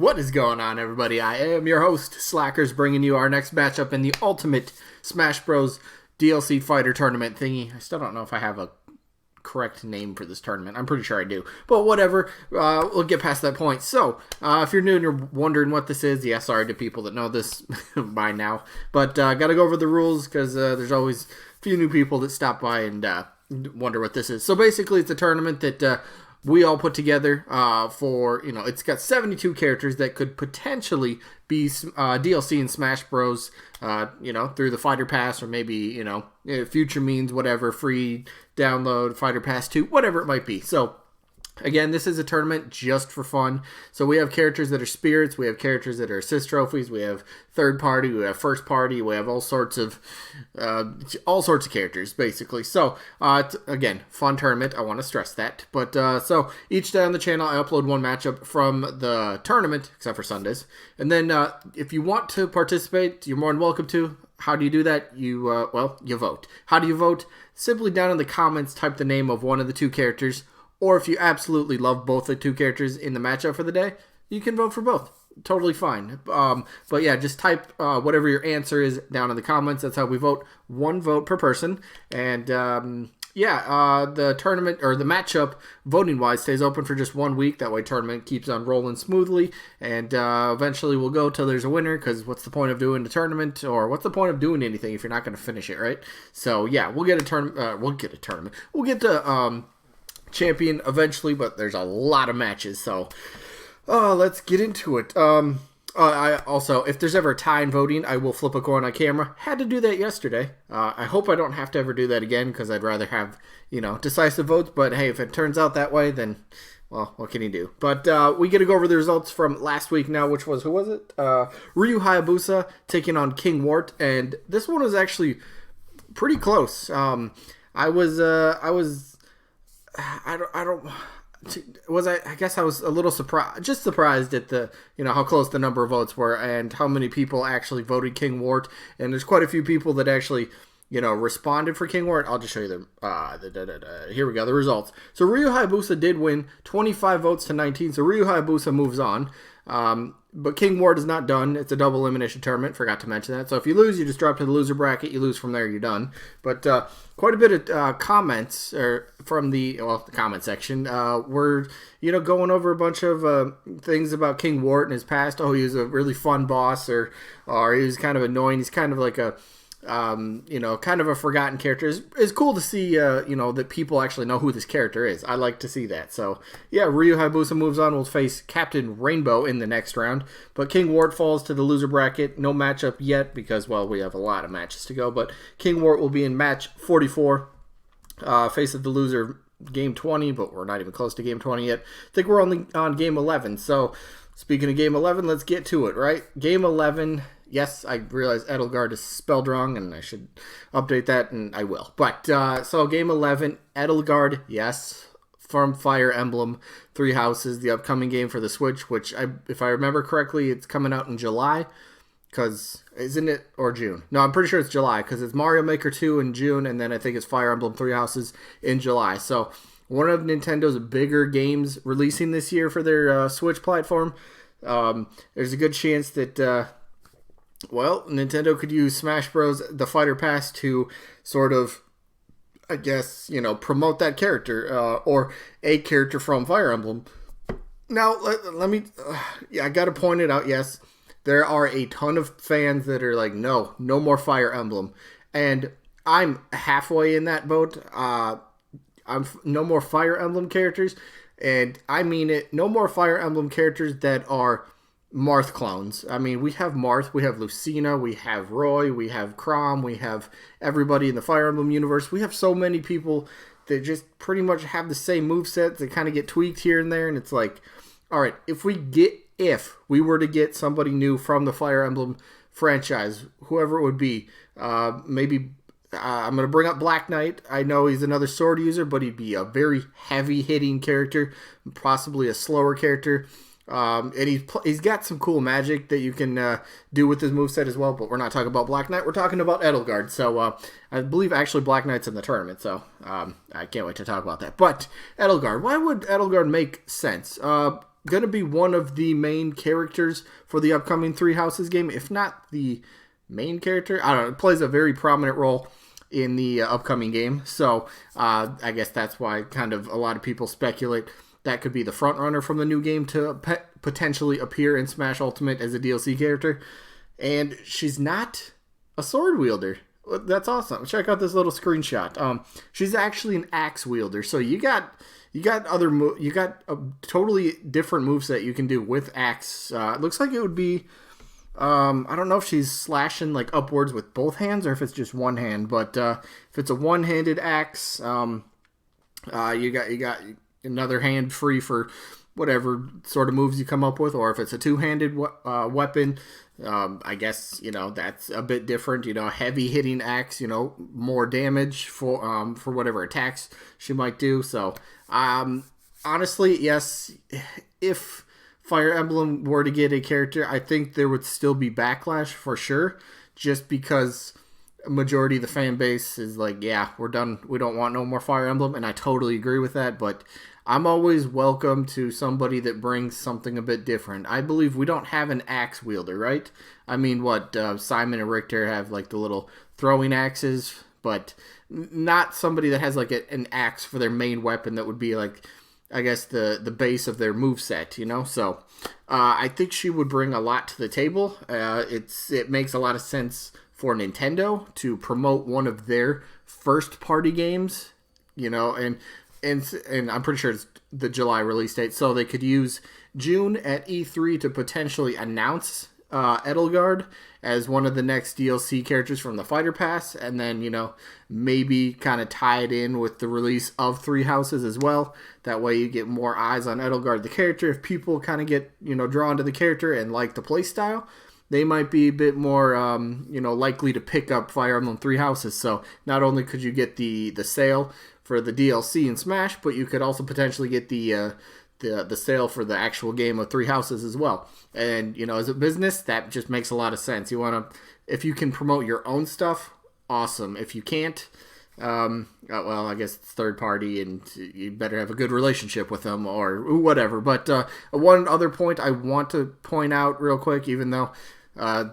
What is going on, everybody? I am your host, Slackerz, bringing you our next matchup in the Ultimate Smash Bros. DLC Fighter Tournament thingy. I still don't know if I have a correct name for this tournament. I'm pretty sure I do. But whatever, we'll get past that point. So, if you're new and you're wondering what this is, yeah, sorry to people that know this by now. But gotta go over the rules, because there's always a few new people that stop by and wonder what this is. So basically, it's a tournament that we all put together for, it's got 72 characters that could potentially be DLC in Smash Bros, through the Fighter Pass, or maybe, future means, whatever, free download, Fighter Pass 2, whatever it might be. So, again, this is a tournament just for fun. So we have characters that are spirits, we have characters that are assist trophies, we have third party, we have first party, we have all sorts of characters, basically. So, again, fun tournament, I want to stress that. But, so, each day on the channel, I upload one matchup from the tournament, except for Sundays. And then, if you want to participate, you're more than welcome to. How do you do that? You vote. How do you vote? Simply down in the comments, type the name of one of the two characters. Or if you absolutely love both the two characters in the matchup for the day, you can vote for both. Totally fine. But yeah, just type whatever your answer is down in the comments. That's how we vote. One vote per person. And the tournament, or the matchup, voting-wise, stays open for just 1 week. That way tournament keeps on rolling smoothly. And eventually we'll go till there's a winner, because what's the point of doing the tournament? Or what's the point of doing anything if you're not going to finish it, right? So yeah, we'll get a tournament. We'll get to champion eventually, but there's a lot of matches, so let's get into it. I also, if there's ever a tie in voting, I will flip a coin on camera. Had to do that yesterday. I hope I don't have to ever do that again, because I'd rather have, decisive votes, but hey, if it turns out that way, then, well, what can you do? But we get to go over the results from last week now, which was, who was it? Ryu Hayabusa taking on King Wart, and this one was actually pretty close. I guess I was a little surprised at the, how close the number of votes were and how many people actually voted King Wart. And there's quite a few people that actually, responded for King Wart. I'll just show you them. Here we go, the results. So Ryu Hayabusa did win 25 votes to 19. So Ryu Hayabusa moves on. But King Wart is not done. It's a double elimination tournament. Forgot to mention that. So if you lose, you just drop to the loser bracket. You lose from there, you're done. But quite a bit of comments from the comment section. We're going over a bunch of things about King Wart in his past. Oh, he was a really fun boss, or he was kind of annoying. He's kind of like a kind of a forgotten character. It's cool to see, that people actually know who this character is. I like to see that. So, yeah, Ryu Hayabusa moves on. We'll face Captain Rainbow in the next round. But King Wart falls to the loser bracket. No matchup yet because, well, we have a lot of matches to go. But King Wart will be in match 44. Faces the loser game 20, but we're not even close to game 20 yet. I think we're only on game 11. So, speaking of game 11, let's get to it, right? Game 11... Yes, I realize Edelgard is spelled wrong, and I should update that, and I will. But, so game 11, Edelgard, yes, from Fire Emblem, Three Houses, the upcoming game for the Switch, which, if I remember correctly, it's coming out in July, because, isn't it, or June? No, I'm pretty sure it's July, because it's Mario Maker 2 in June, and then I think it's Fire Emblem Three Houses in July. So, one of Nintendo's bigger games releasing this year for their Switch platform. There's a good chance that... Nintendo could use Smash Bros. The Fighter Pass to sort of, I guess, promote that character, or a character from Fire Emblem. Now, let me, I gotta point it out, yes, there are a ton of fans that are like, no more Fire Emblem. And I'm halfway in that boat. I'm no more Fire Emblem characters, and I mean it, no more Fire Emblem characters that are Marth clones. I mean, we have Marth, we have Lucina, we have Roy, we have Chrom, we have everybody in the Fire Emblem universe. We have so many people that just pretty much have the same movesets that kind of get tweaked here and there, and it's like, all right, if we were to get somebody new from the Fire Emblem franchise, whoever it would be, maybe I'm going to bring up Black Knight. I know he's another sword user, but he'd be a very heavy-hitting character, possibly a slower character. And he's got some cool magic that you can do with his moveset as well, but we're not talking about Black Knight, we're talking about Edelgard. So I believe actually Black Knight's in the tournament, so I can't wait to talk about that. But Edelgard, why would Edelgard make sense? going to be one of the main characters for the upcoming Three Houses game, if not the main character. I don't know. It plays a very prominent role in the upcoming game. So I guess that's why kind of a lot of people speculate that could be the front runner from the new game to potentially appear in Smash Ultimate as a DLC character. And she's not a sword wielder. That's awesome. Check out this little screenshot. She's actually an axe wielder. So you got a totally different moveset you can do with axe. It looks like it would be I don't know if she's slashing like upwards with both hands or if it's just one hand, but if it's a one-handed axe, you got another hand free for whatever sort of moves you come up with, or if it's a two-handed weapon, I guess, that's a bit different, heavy hitting axe, more damage for whatever attacks she might do. So, honestly, yes, if Fire Emblem were to get a character, I think there would still be backlash for sure, just because a majority of the fan base is like, yeah, we're done. We don't want no more Fire Emblem, and I totally agree with that, but I'm always welcome to somebody that brings something a bit different. I believe we don't have an axe wielder, right? I mean, Simon and Richter have like the little throwing axes, but not somebody that has like an axe for their main weapon that would be like, I guess, the base of their moveset, So I think she would bring a lot to the table. It makes a lot of sense for Nintendo to promote one of their first-party games, and I'm pretty sure it's the July release date, so they could use June at E3 to potentially announce Edelgard as one of the next DLC characters from the Fighter Pass, and then, maybe kind of tie it in with the release of Three Houses as well. That way you get more eyes on Edelgard, the character. If people kind of get, drawn to the character and like the playstyle, they might be a bit more, likely to pick up Fire Emblem Three Houses. So not only could you get the sale for the DLC in Smash, but you could also potentially get the sale for the actual game of Three Houses as well. And, as a business, that just makes a lot of sense. If you can promote your own stuff, awesome. If you can't, well, I guess it's third party and you better have a good relationship with them or whatever. But one other point I want to point out real quick, even though, it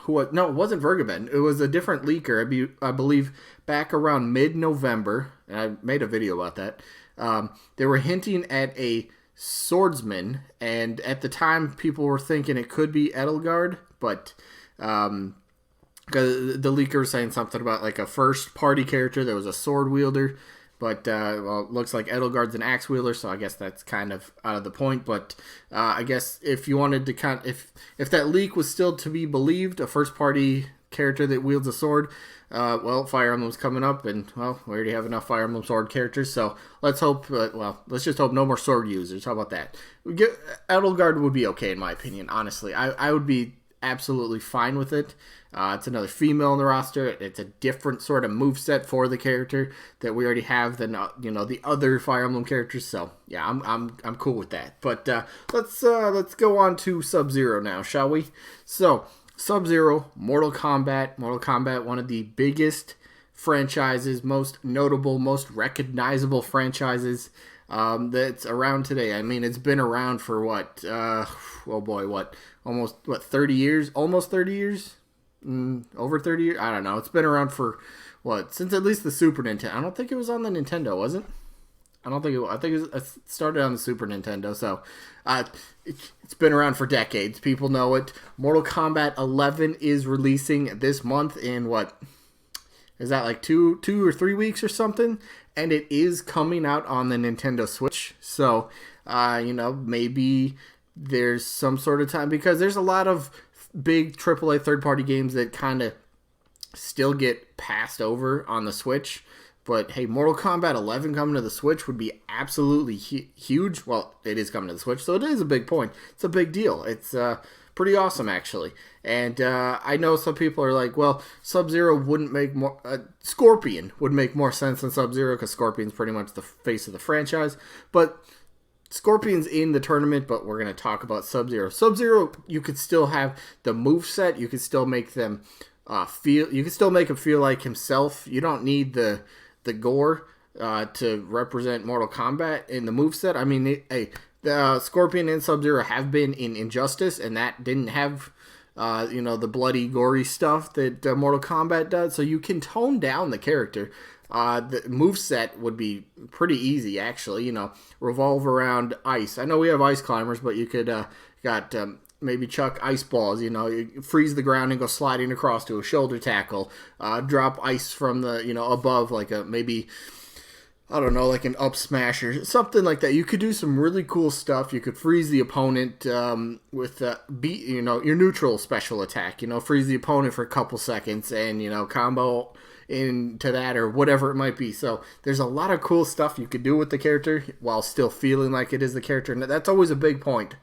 wasn't Vergaben. It was a different leaker, I believe, back around mid-November, and I made a video about that. They were hinting at a swordsman, and at the time, people were thinking it could be Edelgard, but because the leaker was saying something about like a first-party character that was a sword wielder, but it looks like Edelgard's an axe wielder, so I guess that's kind of out of the point. But I guess if you wanted to if that leak was still to be believed, a first-party character that wields a sword, Fire Emblem's coming up, and we already have enough Fire Emblem sword characters, so let's hope, let's just hope no more sword users. How about that? Edelgard would be okay, in my opinion, honestly. I would be absolutely fine with it. It's another female in the roster. It's a different sort of moveset for the character that we already have than the other Fire Emblem characters. So yeah, I'm cool with that. But let's go on to Sub-Zero now, shall we? So Sub-Zero, Mortal Kombat, one of the biggest franchises, most notable, most recognizable franchises that's around today. I mean, it's been around for almost 30 years? Almost 30 years? Over 30 years? I don't know. It's been around for, since at least the Super Nintendo. I don't think it was on the Nintendo, was it? I don't think it was. I think it started on the Super Nintendo, so it's been around for decades. People know it. Mortal Kombat 11 is releasing this month in is that like two or 3 weeks or something? And it is coming out on the Nintendo Switch. So, maybe there's some sort of time, because there's a lot of big AAA third-party games that kind of still get passed over on the Switch. But hey, Mortal Kombat 11 coming to the Switch would be absolutely huge. Well, it is coming to the Switch, so it is a big point. It's a big deal. It's pretty awesome, actually. And I know some people are like, well, Sub-Zero wouldn't make more... Scorpion would make more sense than Sub-Zero, because Scorpion's pretty much the face of the franchise. But Scorpion's in the tournament, but we're going to talk about Sub-Zero. Sub-Zero, you could still have the moveset. You could still make them you could still make him feel like himself. You don't need the gore to represent Mortal Kombat in the moveset. I mean, the Scorpion and Sub-Zero have been in Injustice, and that didn't have, the bloody, gory stuff that Mortal Kombat does. So you can tone down the character. The moveset would be pretty easy, actually. Revolve around ice. I know we have ice climbers, but you could maybe chuck ice balls. You freeze the ground and go sliding across to a shoulder tackle. Drop ice from the above, like like an up smash or something like that. You could do some really cool stuff. You could freeze the opponent with your neutral special attack. Freeze the opponent for a couple seconds and combo into that or whatever it might be. So there's a lot of cool stuff you could do with the character while still feeling like it is the character, and that's always a big point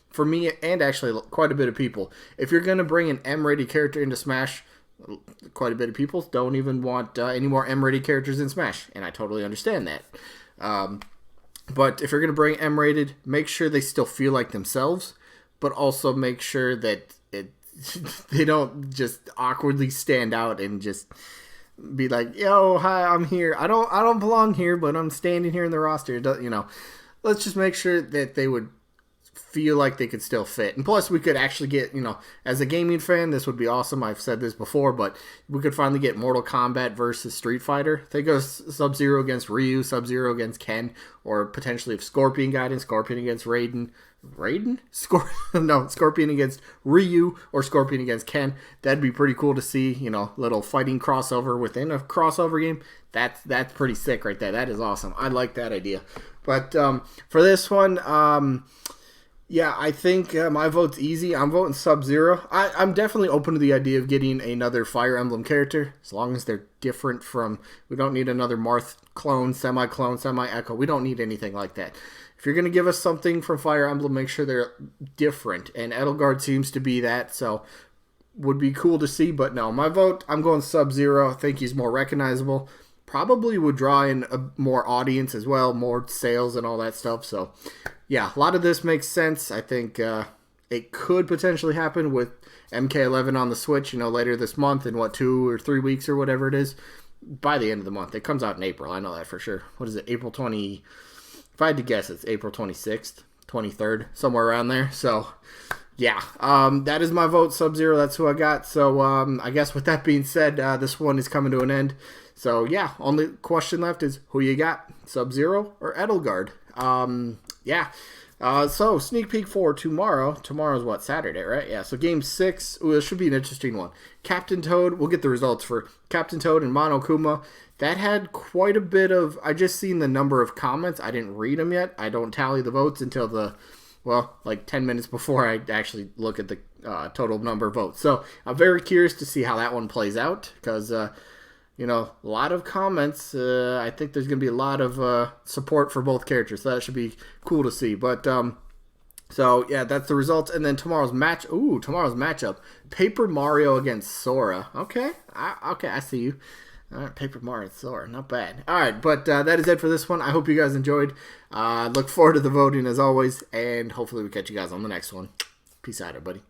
for me and actually quite a bit of people. If you're going to bring an M-rated character into Smash, quite a bit of people don't even want any more M-rated characters in Smash, and I totally understand that. But if you're going to bring M-rated, make sure they still feel like themselves, but also make sure that they don't just awkwardly stand out and just be like, yo, hi, I'm here. I don't belong here, but I'm standing here in the roster. Let's just make sure that they would feel like they could still fit. And plus, we could actually get, as a gaming fan, this would be awesome. I've said this before, but we could finally get Mortal Kombat versus Street Fighter. They go Sub-Zero against Ryu, Sub-Zero against Ken, or potentially if Scorpion got in, Scorpion against Raiden. Scorpion against Ryu or Scorpion against Ken. That'd be pretty cool to see, little fighting crossover within a crossover game. That's pretty sick right there. That is awesome. I like that idea. But for this one, I think my vote's easy. I'm voting Sub-Zero. I'm definitely open to the idea of getting another Fire Emblem character, as long as they're different from... We don't need another Marth clone, semi-Echo. We don't need anything like that. If you're going to give us something from Fire Emblem, make sure they're different. And Edelgard seems to be that, so would be cool to see. But no, my vote, I'm going Sub-Zero. I think he's more recognizable. Probably would draw in a more audience as well, more sales and all that stuff. So, yeah, a lot of this makes sense. I think it could potentially happen with MK11 on the Switch, later this month in 2 or 3 weeks or whatever it is. By the end of the month. It comes out in April. I know that for sure. What is it? April 20... If I had to guess, it's April 26th, 23rd, somewhere around there. So, yeah, that is my vote, Sub-Zero. That's who I got. So, I guess with that being said, this one is coming to an end. So, yeah, only question left is who you got, Sub-Zero or Edelgard? So sneak peek for tomorrow. Tomorrow's what, Saturday, right? Yeah, so Game 6, this should be an interesting one. Captain Toad, we'll get the results for Captain Toad and Monokuma. That had quite a bit of... I just seen the number of comments. I didn't read them yet. I don't tally the votes until 10 minutes before I actually look at the total number of votes. So I'm very curious to see how that one plays out because, a lot of comments. I think there's going to be a lot of support for both characters. So that should be cool to see. But, that's the results. And then tomorrow's matchup. Paper Mario against Sora. Okay, I see you. All right, Paper Mario Sora, not bad. All right, but that is it for this one. I hope you guys enjoyed. Look forward to the voting as always, and hopefully we catch you guys on the next one. Peace out, everybody.